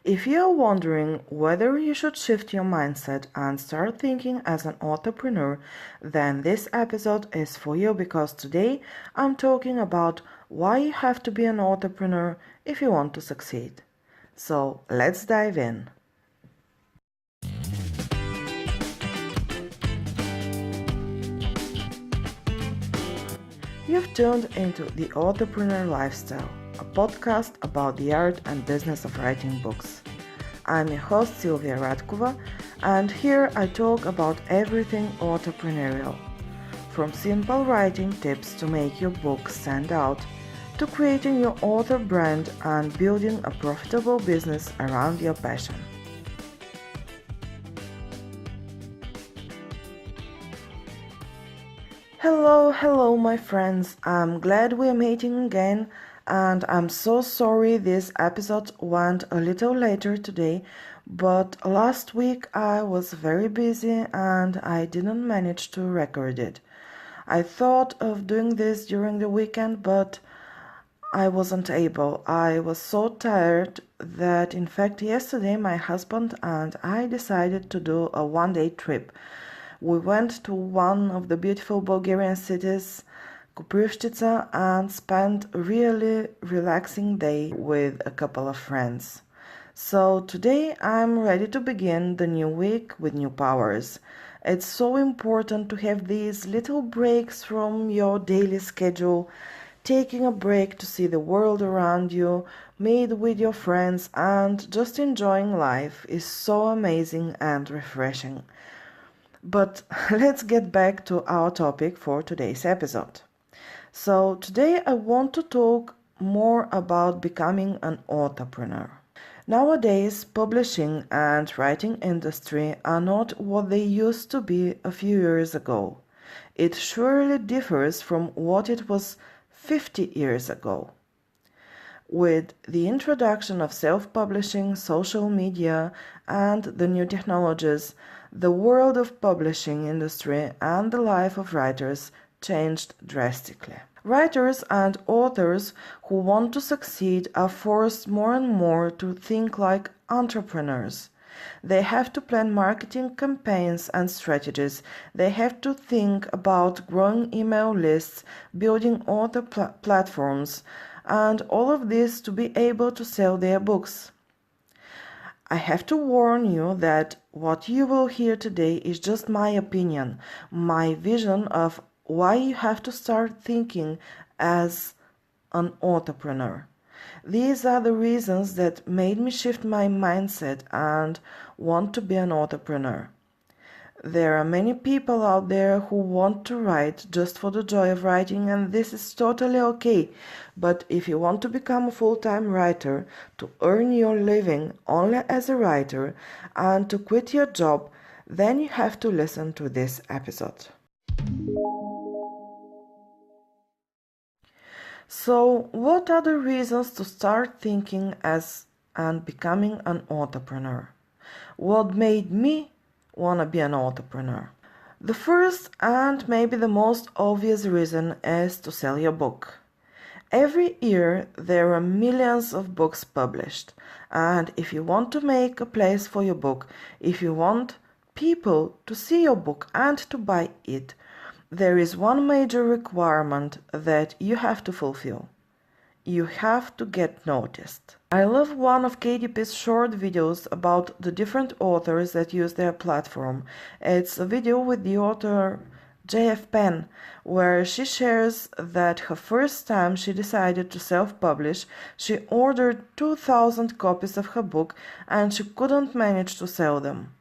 If you are wondering whether you should shift your mindset and start thinking as an entrepreneur, then this episode is for you because today I'm talking about why you have to be an entrepreneur if you want to succeed. So let's dive in. You've tuned into The Authorpreneur Lifestyle, a podcast about the art and business of writing books. I'm your host Silvia Radkova, and here I talk about everything entrepreneurial, from simple writing tips to make your book stand out, to creating your author brand and building a profitable business around your passion. Hello my friends, I'm glad we're meeting again, and I'm so sorry this episode went a little later today, but last week I was very busy and I didn't manage to record it. I thought of doing this during the weekend, but I wasn't able. I was so tired that in fact yesterday my husband and I decided to do a one-day trip. We went to one of the beautiful Bulgarian cities, Koprivnica, and spent a really relaxing day with a couple of friends. So today I'm ready to begin the new week with new powers. It's so important to have these little breaks from your daily schedule, taking a break to see the world around you, meet with your friends, and just enjoying life is so amazing and refreshing. But let's get back to our topic for today's episode. So today I want to talk more about becoming an entrepreneur. Nowadays, publishing and writing industry are not what they used to be a few years ago. It surely differs from what it was 50 years ago. With the introduction of self-publishing, social media, and the new technologies, the world of publishing industry and the life of writers changed drastically. Writers and authors who want to succeed are forced more and more to think like entrepreneurs. They have to plan marketing campaigns and strategies. They have to think about growing email lists, building author platforms, and all of this to be able to sell their books. I have to warn you that what you will hear today is just my opinion, my vision of why you have to start thinking as an entrepreneur. These are the reasons that made me shift my mindset and want to be an entrepreneur. There are many people out there who want to write just for the joy of writing, and this is totally okay. But if you want to become a full-time writer, to earn your living only as a writer, and to quit your job, then you have to listen to this episode. So, what are the reasons to start thinking as and becoming an entrepreneur? What made me wanna be an entrepreneur? The first and maybe the most obvious reason is to sell your book. Every year there are millions of books published, and if you want to make a place for your book, if you want people to see your book and to buy it, there is one major requirement that you have to fulfill. You have to get noticed. I love one of KDP's short videos about the different authors that use their platform. It's a video with the author JF Penn, where she shares that her first time she decided to self-publish, she ordered 2,000 copies of her book and she couldn't manage to sell them.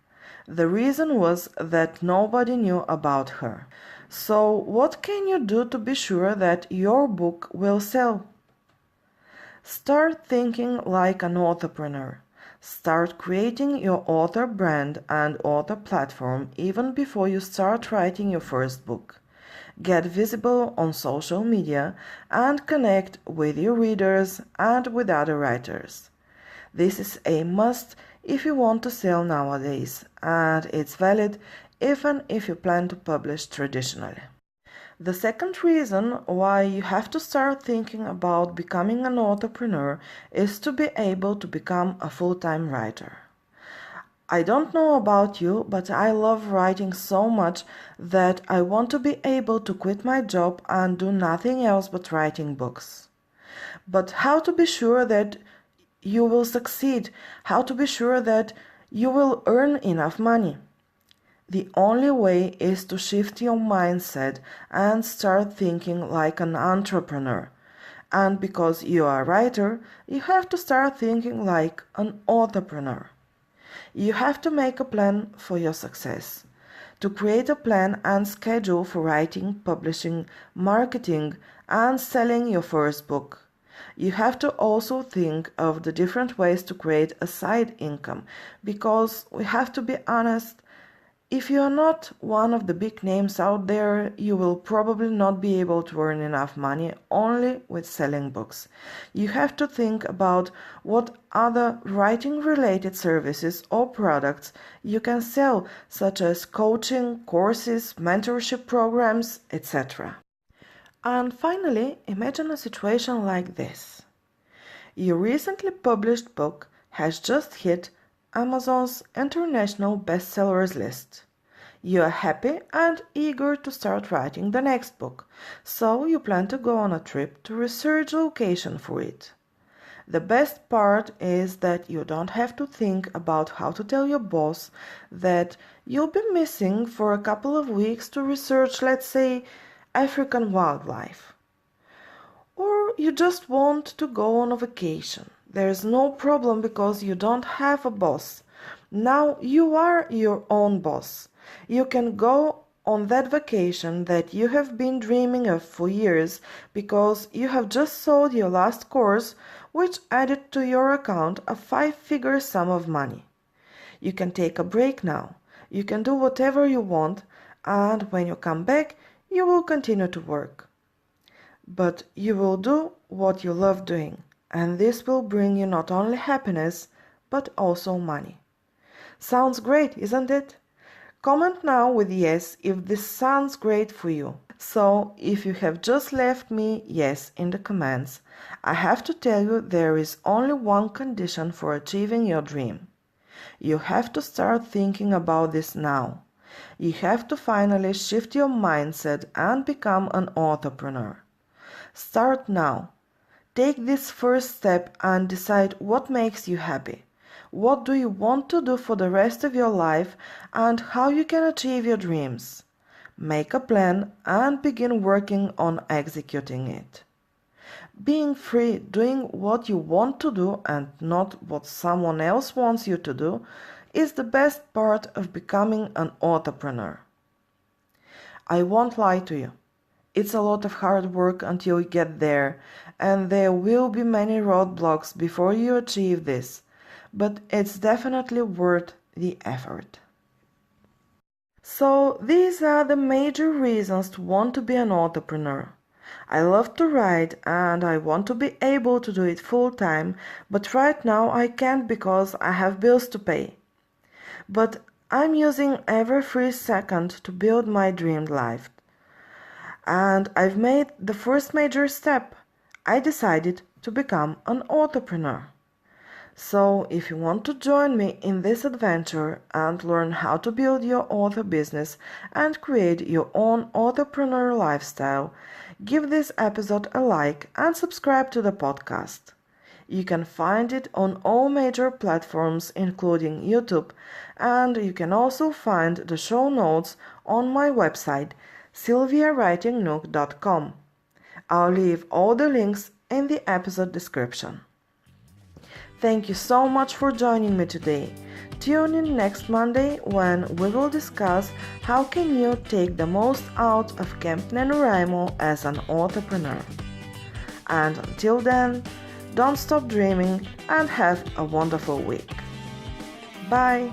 The reason was that nobody knew about her. So what can you do to be sure that your book will sell? Start thinking like an entrepreneur. Start creating your author brand and author platform even before you start writing your first book. Get visible on social media and connect with your readers and with other writers. This is a must if you want to sell nowadays, and it's valid even if you plan to publish traditionally. The second reason why you have to start thinking about becoming an entrepreneur is to be able to become a full-time writer. I don't know about you, but I love writing so much that I want to be able to quit my job and do nothing else but writing books. But how to be sure that you will succeed? How to be sure that you will earn enough money? The only way is to shift your mindset and start thinking like an entrepreneur. And because you are a writer, you have to start thinking like an entrepreneur. You have to make a plan for your success. To create a plan and schedule for writing, publishing, marketing, and selling your first book. You have to also think of the different ways to create a side income, because we have to be honest, if you are not one of the big names out there, you will probably not be able to earn enough money only with selling books. You have to think about what other writing-related services or products you can sell, such as coaching, courses, mentorship programs, etc. And finally, imagine a situation like this. Your recently published book has just hit Amazon's international bestsellers list. You are happy and eager to start writing the next book, so you plan to go on a trip to research a location for it. The best part is that you don't have to think about how to tell your boss that you'll be missing for a couple of weeks to research, let's say, African wildlife. Or you just want to go on a vacation. There's no problem because you don't have a boss. Now you are your own boss. You can go on that vacation that you have been dreaming of for years because you have just sold your last course, which added to your account a 5-figure sum of money. You can take a break now. You can do whatever you want, and when you come back, you will continue to work. But you will do what you love doing, and this will bring you not only happiness, but also money. Sounds great, isn't it? Comment now with yes if this sounds great for you. So, if you have just left me yes in the comments, I have to tell you there is only one condition for achieving your dream. You have to start thinking about this now. You have to finally shift your mindset and become an entrepreneur. Start now. Take this first step and decide what makes you happy. What do you want to do for the rest of your life and how you can achieve your dreams? Make a plan and begin working on executing it. Being free, doing what you want to do and not what someone else wants you to do, is the best part of becoming an entrepreneur. I won't lie to you. It's a lot of hard work until you get there, and there will be many roadblocks before you achieve this, but it's definitely worth the effort. So these are the major reasons to want to be an entrepreneur. I love to write and I want to be able to do it full time, but right now I can't because I have bills to pay. But I'm using every free second to build my dream life. And I've made the first major step. I decided to become an entrepreneur. So if you want to join me in this adventure and learn how to build your author business and create your own entrepreneur lifestyle, give this episode a like and subscribe to the podcast. You can find it on all major platforms including YouTube, and you can also find the show notes on my website sylviawritingnook.com. I'll leave all the links in the episode description. Thank you so much for joining me today. Tune in next Monday when we will discuss how can you take the most out of Camp NaNoWriMo as an entrepreneur. And until then, don't stop dreaming and have a wonderful week. Bye!